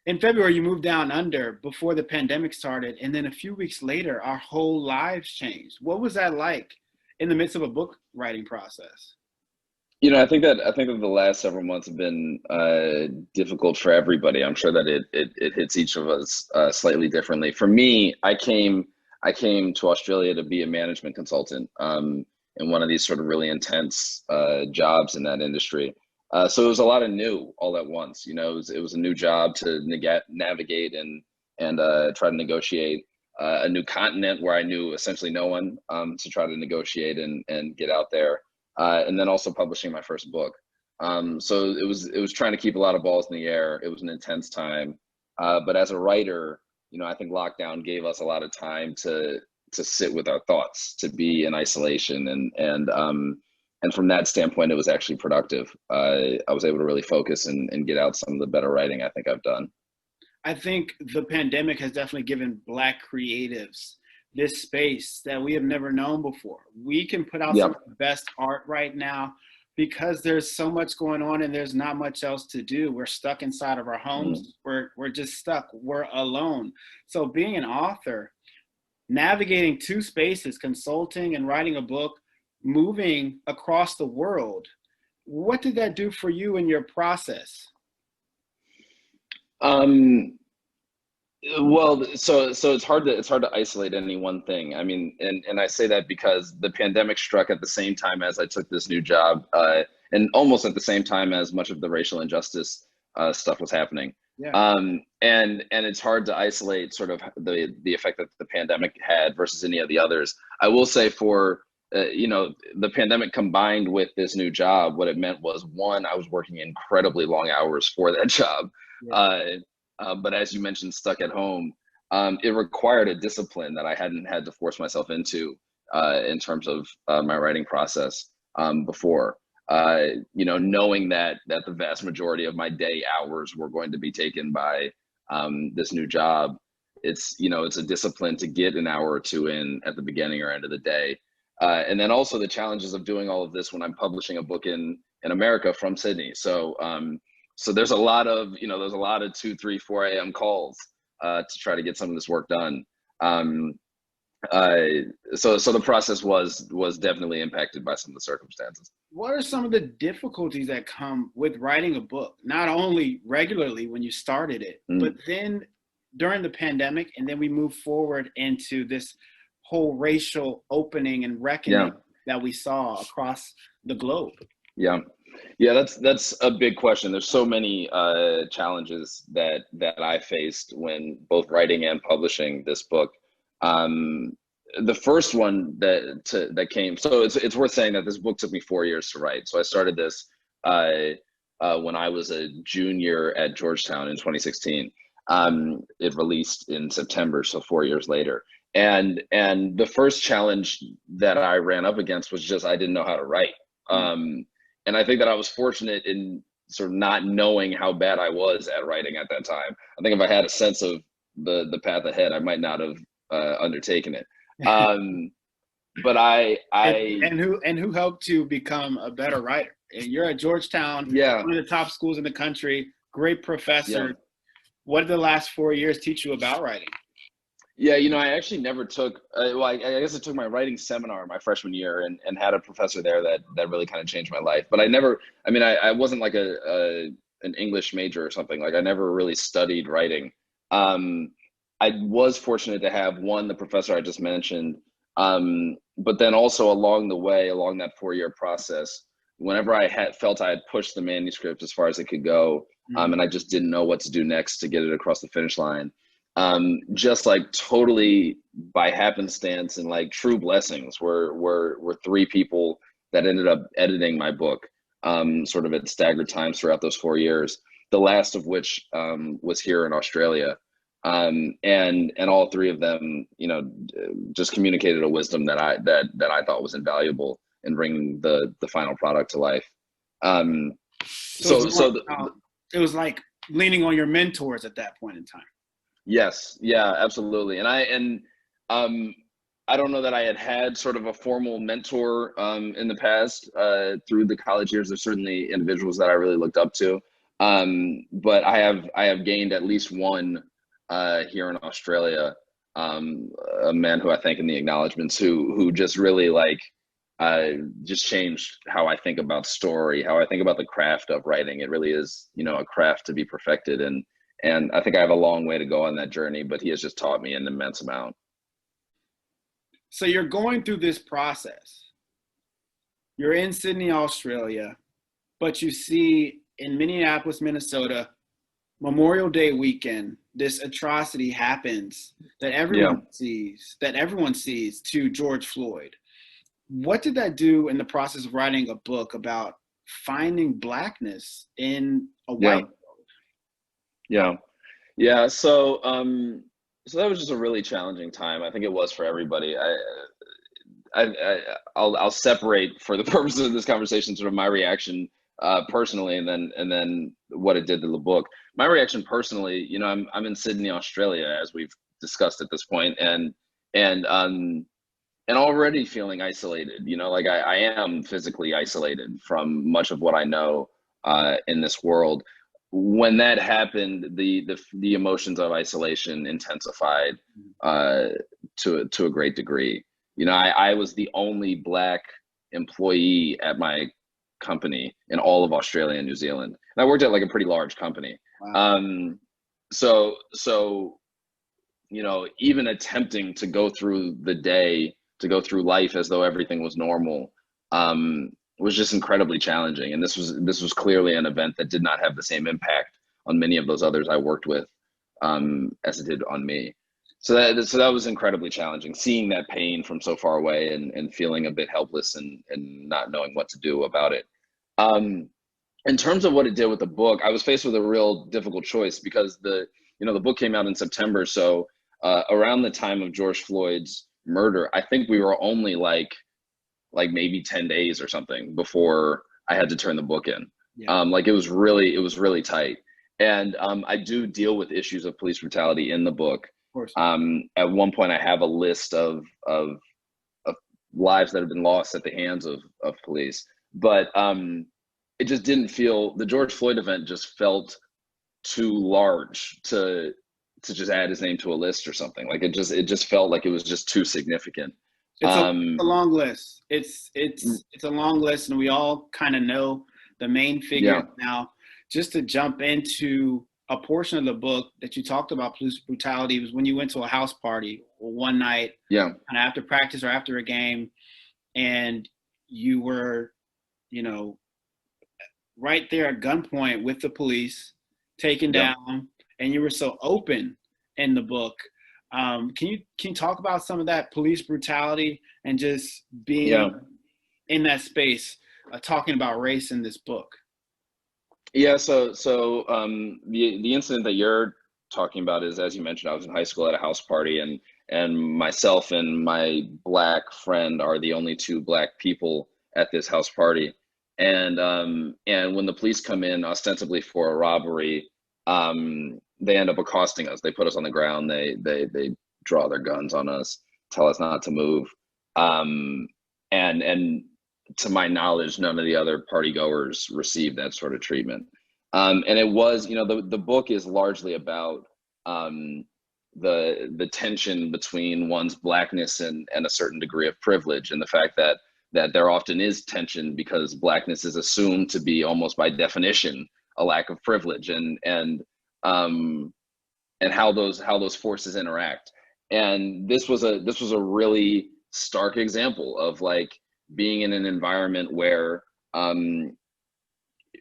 In February, you moved down under before the pandemic started, and then a few weeks later, our whole lives changed. What was that like in the midst of a book writing process? I think that the last several months have been difficult for everybody. I'm sure that it hits each of us slightly differently. For me, I came to Australia to be a management consultant in one of these sort of really intense jobs in that industry. So it was a lot of new all at once. It was a new job to navigate and try to negotiate a new continent where I knew essentially no one, to try to negotiate and get out there, and then also publishing my first book. So it was trying to keep a lot of balls in the air. It was an intense time, but as a writer, I think lockdown gave us a lot of time to sit with our thoughts, to be in isolation, and from that standpoint, it was actually productive. I was able to really focus and get out some of the better writing I think I've done. I think the pandemic has definitely given Black creatives this space that we have never known before. We can put out some Yep. of the best art right now because there's so much going on and there's not much else to do. We're stuck inside of our Mm. homes. We're just stuck. We're alone. So being an author, navigating two spaces, consulting and writing a book, moving across the world, what did that do for you in your process? Um, Well, so it's hard to isolate any one thing. I mean, and I say that because the pandemic struck at the same time as I took this new job, and almost at the same time as much of the racial injustice stuff was happening. Yeah. And it's hard to isolate sort of the effect that the pandemic had versus any of the others. I will say for the pandemic combined with this new job, what it meant was, one, I was working incredibly long hours for that job. Yeah. Uh, but as you mentioned, stuck at home, it required a discipline that I hadn't had to force myself into in terms of my writing process before. Knowing that the vast majority of my day hours were going to be taken by this new job, it's a discipline to get an hour or two in at the beginning or end of the day, and then also the challenges of doing all of this when I'm publishing a book in America from Sydney. So there's a lot of 2, 3, 4 a.m. calls to try to get some of this work done. Um, uh, so the process was definitely impacted by some of the circumstances. What are some of the difficulties that come with writing a book? Not only regularly when you started it, but Mm, then during the pandemic, and then we move forward into this whole racial opening and reckoning yeah, that we saw across the globe. yeah, yeah. That's a big question. There's so many challenges that I faced when both writing and publishing this book. Um, the first one that came. So it's worth saying that this book took me 4 years to write. So I started this uh, when I was a junior at Georgetown in 2016. It released in September, so 4 years later. And the first challenge that I ran up against was just I didn't know how to write. Mm. Um, and I think that I was fortunate in sort of not knowing how bad I was at writing at that time. I think if I had a sense of the path ahead, I might not have undertaken it. Um, but And who helped you become a better writer? And you're at Georgetown, yeah, one of the top schools in the country, great yeah. professor. What did the last 4 years teach you about writing? Yeah, I actually never took, well, I guess I took my writing seminar my freshman year and had a professor there that really kind of changed my life. But I never, I mean, I wasn't like an English major or something. Like I never really studied writing. Um, I was fortunate to have one, the professor I just mentioned, but then also along the way, along that 4 year process, whenever I had felt I had pushed the manuscript as far as it could go, Mm. and I just didn't know what to do next to get it across the finish line, just like totally by happenstance and like true blessings were three people that ended up editing my book, sort of at staggered times throughout those 4 years, the last of which was here in Australia. And all three of them, just communicated a wisdom that I thought was invaluable in bringing the final product to life. Um, So it's so more so the, about, it was like leaning on your mentors at that point in time. Yes, yeah, absolutely. Um I don't know that I had sort of a formal mentor in the past through the college years. There's certainly individuals that I really looked up to. But I have gained at least one here in Australia, a man who I thank in the acknowledgments, who just really like just changed how I think about story, how I think about the craft of writing. It really is, a craft to be perfected, and I think I have a long way to go on that journey, but he has just taught me an immense amount. So you're going through this process. You're in Sydney, Australia, but you see in Minneapolis, Minnesota, Memorial Day weekend, this atrocity happens that Yeah. everyone sees to George Floyd. What did that do in the process of writing a book about finding Blackness in a Yeah. white world? Yeah. Yeah. So that was just a really challenging time. I think it was for everybody. I'll separate for the purposes of this conversation sort of my reaction personally, and then what it did to the book. My reaction personally, I'm in Sydney, Australia, as we've discussed at this point, and already feeling isolated. Like I am physically isolated from much of what I know in this world. When that happened, the emotions of isolation intensified to a great degree. I was the only Black employee at my company in all of Australia and New Zealand, and I worked at like a pretty large company. Wow. So even attempting to go through the day, to go through life as though everything was normal, was just incredibly challenging. And this was clearly an event that did not have the same impact on many of those others I worked with as it did on me. So that was incredibly challenging, seeing that pain from so far away, and feeling a bit helpless, and not knowing what to do about it. Um, in terms of what it did with the book, I was faced with a real difficult choice, because the book came out in September. So around the time of George Floyd's murder, I think we were only like maybe 10 days or something before I had to turn the book in. Yeah. Like it was really tight. And I do deal with issues of police brutality in the book. Of course. At one point, I have a list of lives that have been lost at the hands of police, but it just didn't feel, the George Floyd event just felt too large to just add his name to a list or something. Like it just felt like it was just too significant. It's a long list. It's a long list, and we all kind of know the main figures Yeah, now. Just to jump into a portion of the book that you talked about police brutality was when you went to a house party one night, yeah, and after practice or after a game, and you were, right there at gunpoint with the police, taken yeah, down, and you were so open in the book. Can you talk about some of that police brutality and just yeah. being in that space, talking about race in this book? Yeah, the incident that you're talking about is, as you mentioned, I was in high school at a house party, and myself and my Black friend are the only two Black people at this house party. And when the police come in ostensibly for a robbery, they end up accosting us. They put us on the ground. They draw their guns on us, tell us not to move. And to my knowledge, none of the other party goers received that sort of treatment. And it was, the book is largely about the tension between one's Blackness and a certain degree of privilege, and the fact that there often is tension because Blackness is assumed to be, almost by definition, a lack of privilege, and how those forces interact. And this was a really stark example of like being in an environment where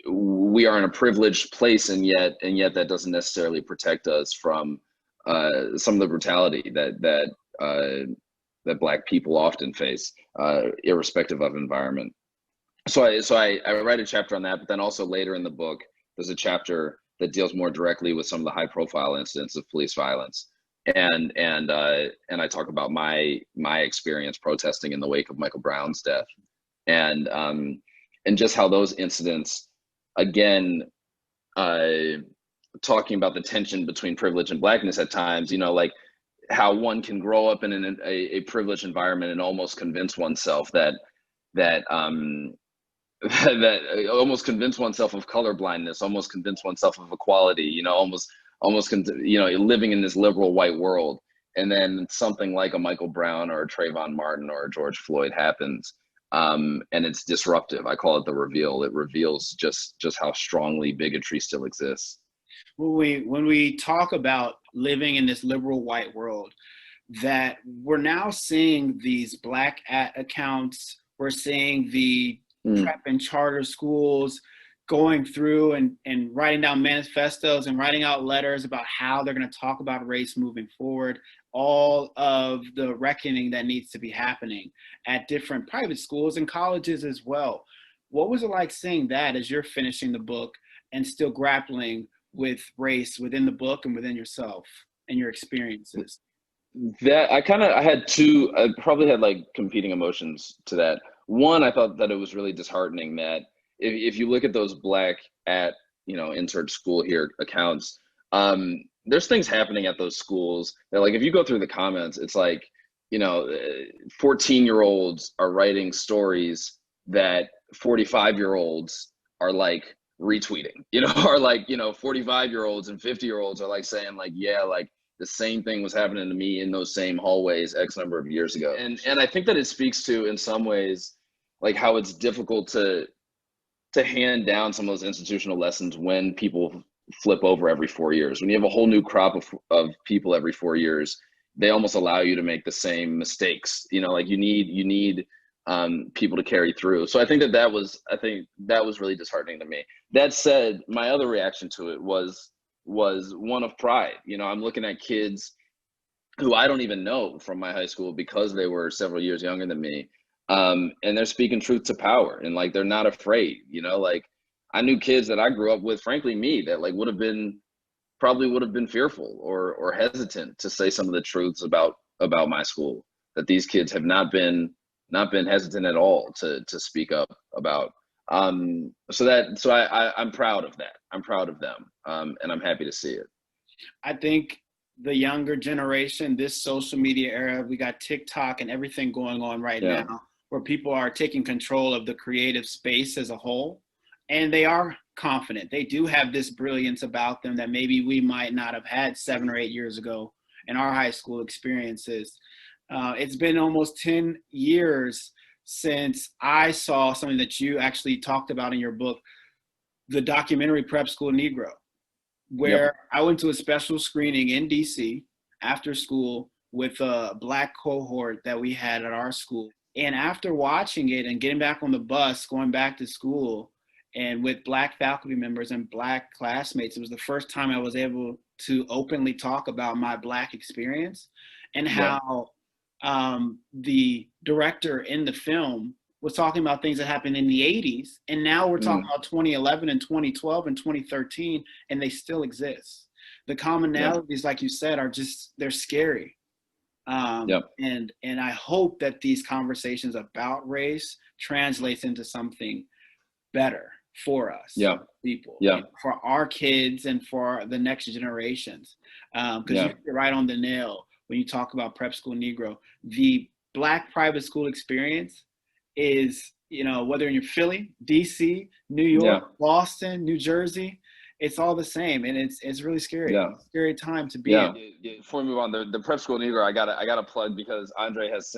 we are in a privileged place, and yet that doesn't necessarily protect us from some of the brutality that Black people often face, irrespective of environment. So I write a chapter on that, but then also later in the book, there's a chapter that deals more directly with some of the high profile incidents of police violence. And I talk about my experience protesting in the wake of Michael Brown's death, and just how those incidents, again, talking about the tension between privilege and Blackness at times, like how one can grow up in a privileged environment and almost convince oneself that that almost convince oneself of color blindness, almost convince oneself of equality, living in this liberal white world. And then something like a Michael Brown or a Trayvon Martin or a George Floyd happens. And it's disruptive. I call it the reveal. It reveals just how strongly bigotry still exists. When we talk about living in this liberal white world, that we're now seeing these Black accounts, we're seeing the prep and charter schools going through and writing down manifestos and writing out letters about how they're going to talk about race moving forward, all of the reckoning that needs to be happening at different private schools and colleges as well. What was it like seeing that as you're finishing the book and still grappling with race within the book and within yourself and your experiences? That I had two, I probably had like competing emotions to that. One, I thought that it was really disheartening that if you look at those Black at, insert school here accounts, there's things happening at those schools that, like, if you go through the comments, it's like, 14-year-olds are writing stories that 45-year-olds are like retweeting, or like, 45-year-olds and 50-year-olds are like saying like, yeah, like the same thing was happening to me in those same hallways X number of years ago. And I think that it speaks to, in some ways, like how it's difficult to hand down some of those institutional lessons when people flip over every 4 years. When you have a whole new crop of people every 4 years, they almost allow you to make the same mistakes. Like you need people to carry through. So I think that was really disheartening to me. That said, my other reaction to it was one of pride. I'm looking at kids who I don't even know from my high school because they were several years younger than me. And they're speaking truth to power, and like they're not afraid. Like I knew kids that I grew up with, frankly, that like would have been fearful or hesitant to say some of the truths about my school, that these kids have not been hesitant at all to speak up about. I'm proud of that. I'm proud of them. And I'm happy to see it. I think the younger generation, this social media era, we got TikTok and everything going on right now, where people are taking control of the creative space as a whole, and they are confident. They do have this brilliance about them that maybe we might not have had 7 or 8 years ago in our high school experiences. It's been almost 10 years since I saw something that you actually talked about in your book, the documentary Prep School Negro, where I went to a special screening in DC after school with a Black cohort that we had at our school. And after watching it and getting back on the bus, going back to school, and with Black faculty members and Black classmates, it was the first time I was able to openly talk about my Black experience and how the director in the film was talking about things that happened in the 80s. And now we're talking about 2011 and 2012 and 2013, and they still exist. The commonalities, like you said, they're scary. And I hope that these conversations about race translates into something better for us, people, for our kids and for the next generations. Because you hit it right on the nail when you talk about Prep School Negro. The Black private school experience is, whether you're in Philly, DC, New York, Boston, New Jersey, it's all the same, and it's really scary. It's a scary time to be in. Before we move on, the Prep School Negro, I gotta plug, because Andre is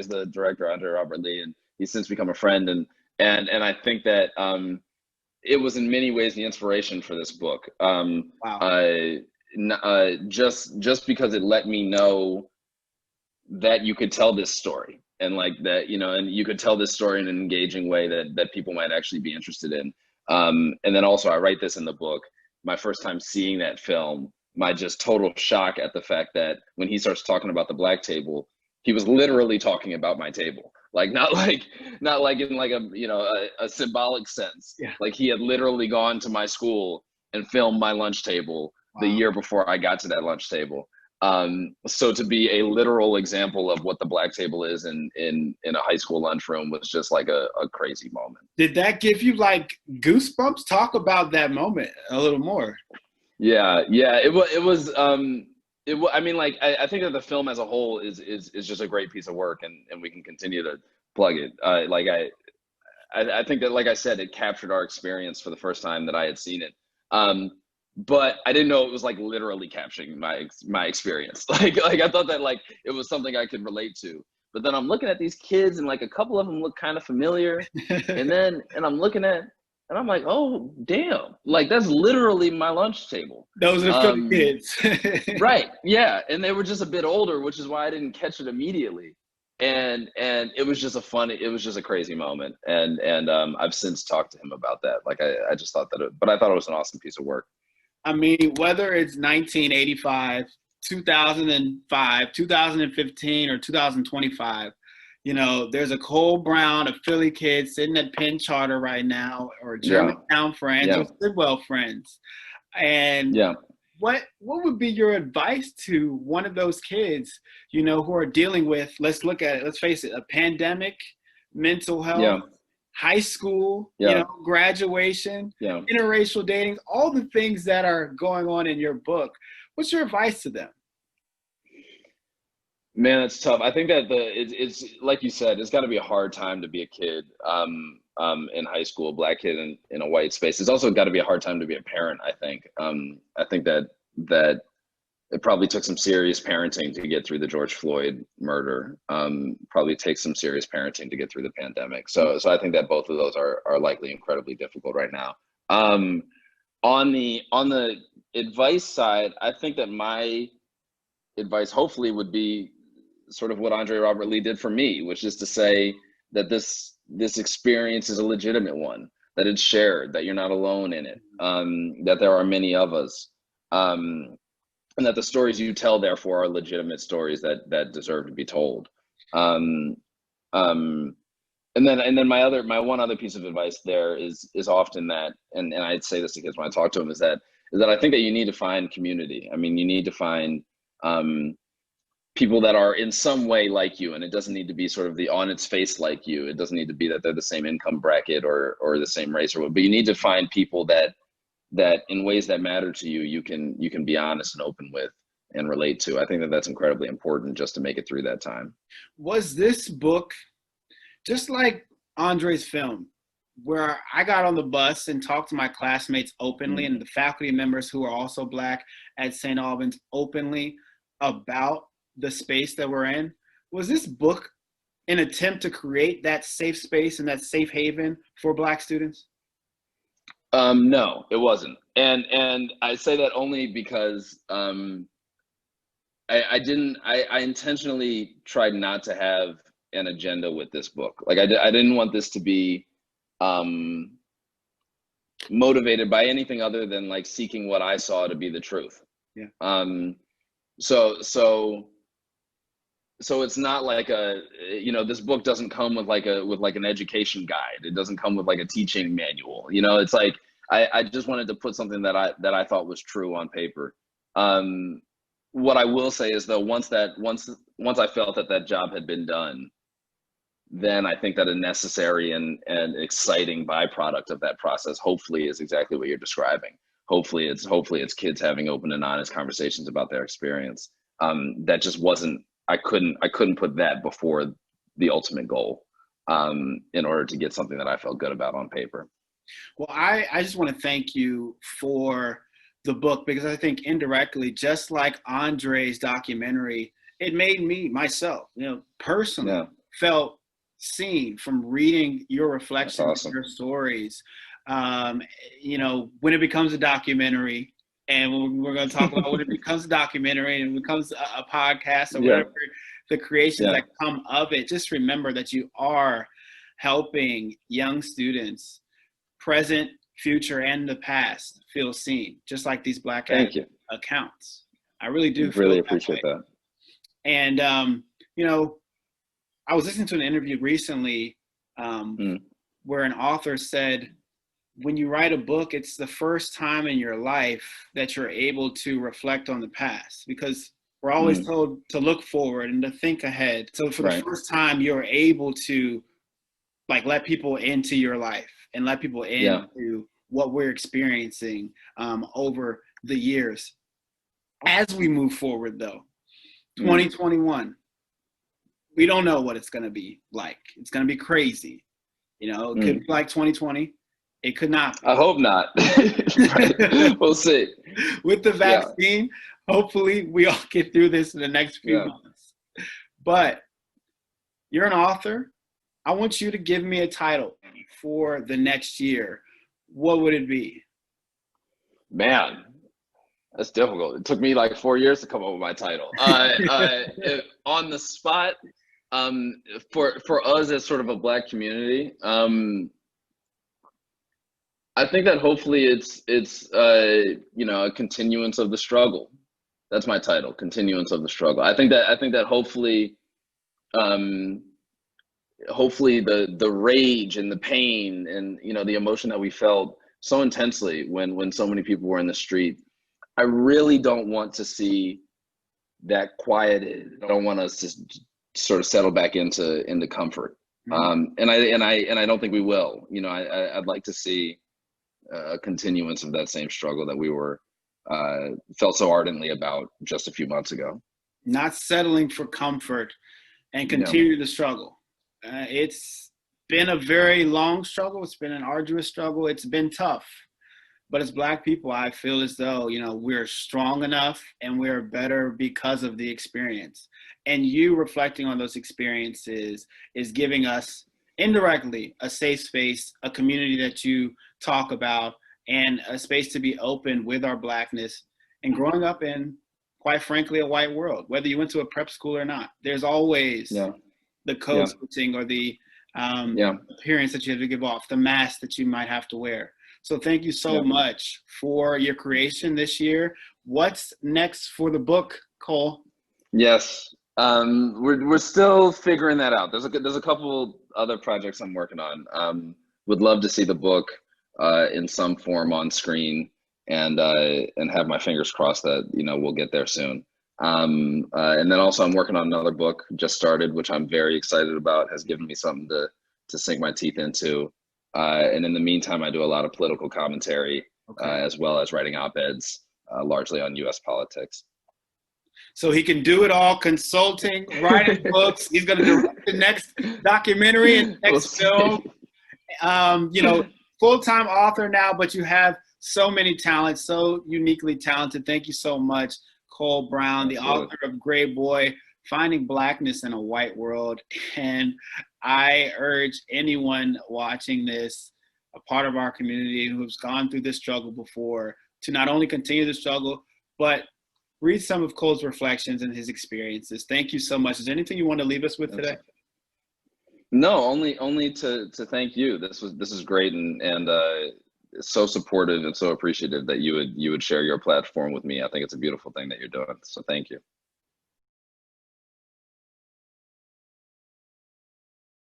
the director, Andre Robert Lee, and he's since become a friend, and I think that it was in many ways the inspiration for this book. Just because it let me know that you could tell this story, and like that, and you could tell this story in an engaging way that people might actually be interested in. And then also, I write this in the book, my first time seeing that film, my just total shock at the fact that when he starts talking about the Black table, he was literally talking about my table. Like, not like in like a symbolic sense. Like he had literally gone to my school and filmed my lunch table the year before I got to that lunch table. So to be a literal example of what the Black table is in a high school lunchroom was just like a crazy moment. Did that give you like goosebumps? Talk about that moment a little more. Yeah. It was. I mean, like, I think that the film as a whole is just a great piece of work, and we can continue to plug it. I think that, like I said, it captured our experience for the first time that I had seen it. But I didn't know it was like literally capturing my experience. Like I thought that like it was something I could relate to. But then I'm looking at these kids, and like a couple of them look kind of familiar. And I'm looking at, and I'm like, oh damn, like that's literally my lunch table. Those are Philly kids. Right. Yeah. And they were just a bit older, which is why I didn't catch it immediately. And it was just it was just a crazy moment. And I've since talked to him about that. Like I just thought but I thought it was an awesome piece of work. I mean, whether it's 1985, 2005, 2015, or 2025, you know, there's a Cole Brown, a Philly kid sitting at Penn Charter right now, or Germantown friends, or Sidwell friends. And what would be your advice to one of those kids, you know, who are dealing with, let's face it, a pandemic, mental health, high school, you know, graduation, interracial dating, all the things that are going on in your book? What's your advice to them? Man, it's tough. I think that it's like you said, it's got to be a hard time to be a kid in high school, a Black kid in a white space. It's also got to be a hard time to be a parent, I think. I think that it probably took some serious parenting to get through the George Floyd murder. Probably takes some serious parenting to get through the pandemic. So I think that both of those are likely incredibly difficult right now. On the advice side, I think that my advice hopefully would be sort of what Andre Robert Lee did for me, which is to say that this experience is a legitimate one, that it's shared, that you're not alone in it, that there are many of us, and that the stories you tell, therefore, are legitimate stories that deserve to be told. And then my one other piece of advice there is often that, and I'd say this to kids when I talk to them, is that I think that you need to find community. I mean, you need to find people that are in some way like you, and it doesn't need to be sort of the on its face like you. It doesn't need to be that they're the same income bracket or the same race or what, but you need to find people that in ways that matter to you, you can be honest and open with and relate to. I think that that's incredibly important just to make it through that time. Was this book just like Andre's film, where I got on the bus and talked to my classmates openly and the faculty members who are also Black at St. Albans openly about the space that we're in? Was this book an attempt to create that safe space and that safe haven for Black students? No, it wasn't. And I say that only because I intentionally tried not to have an agenda with this book. Like I didn't want this to be motivated by anything other than like seeking what I saw to be the truth. Yeah. So it's not like this book doesn't come with an education guide. It doesn't come with like a teaching manual. You know, it's like I just wanted to put something that I thought was true on paper. What I will say is though, once I felt that job had been done, then I think that a necessary and exciting byproduct of that process, hopefully, is exactly what you're describing. Hopefully it's kids having open and honest conversations about their experience. That just wasn't. I couldn't put that before the ultimate goal in order to get something that I felt good about on paper. Well, I just want to thank you for the book, because I think indirectly, just like Andre's documentary, it made me myself, personally felt seen from reading your reflections, awesome. Your stories. When it becomes a documentary, and we're going to talk about when it becomes a documentary and it becomes a podcast or whatever the creations that come of it, just remember that you are helping young students, present, future, and the past, feel seen, just like these Black accounts. I really do really appreciate that. And, I was listening to an interview recently where an author said, when you write a book, it's the first time in your life that you're able to reflect on the past, because we're always told to look forward and to think ahead. So for the first time, you're able to like let people into your life and let people into what we're experiencing over the years. As we move forward, though, 2021, we don't know what it's going to be like. It's going to be crazy. You know, it could be like 2020. It could not I hope not. Right. be. We'll see. With the Yeah. vaccine, hopefully we all get through this in the next few Yeah. months. But you're an author. I want you to give me a title for the next year. What would it be? Man, that's difficult. It took me like 4 years to come up with my title. On the spot, for us as sort of a Black community, I think that hopefully it's you know, a continuance of the struggle. That's my title, continuance of the struggle. I think that hopefully the rage and the pain and, you know, the emotion that we felt so intensely when so many people were in the street, I really don't want to see that quieted. I don't want us to sort of settle back into comfort. And I don't think we will. You know, I'd like to see a continuance of that same struggle that we were felt so ardently about just a few months ago. Not settling for comfort and continue the struggle. It's been a very long struggle. It's been an arduous struggle. It's been tough. But as Black people, I feel as though, you know, we're strong enough and we're better because of the experience. And you reflecting on those experiences is giving us indirectly a safe space, a community that you talk about, and a space to be open with our Blackness and growing up in, quite frankly, a white world. Whether you went to a prep school or not, there's always the code switching or the appearance that you have to give off, the mask that you might have to wear. So thank you so much for your creation this year. What's next for the book, Cole? Yes, we're still figuring that out. There's a couple other projects I'm working on. Would love to see the book in some form on screen, and have my fingers crossed that, you know, we'll get there soon. And then also I'm working on another book, just started, which I'm very excited about. Has given me something to sink my teeth into. And in the meantime, I do a lot of political commentary, as well as writing op-eds, largely on U.S. politics. So he can do it all: consulting, writing books. He's going to direct the next documentary and next film. You know, full-time author now, but you have so many talents, so uniquely talented. Thank you so much, Cole Brown, the author of Greyboy, Finding Blackness in a White World. And I urge anyone watching this, a part of our community who's gone through this struggle before, to not only continue the struggle, but read some of Cole's reflections and his experiences. Thank you so much. Is there anything you want to leave us with today? No, only to thank you. This is great, and so supportive and so appreciative that you would share your platform with me. I think it's a beautiful thing that you're doing. So thank you.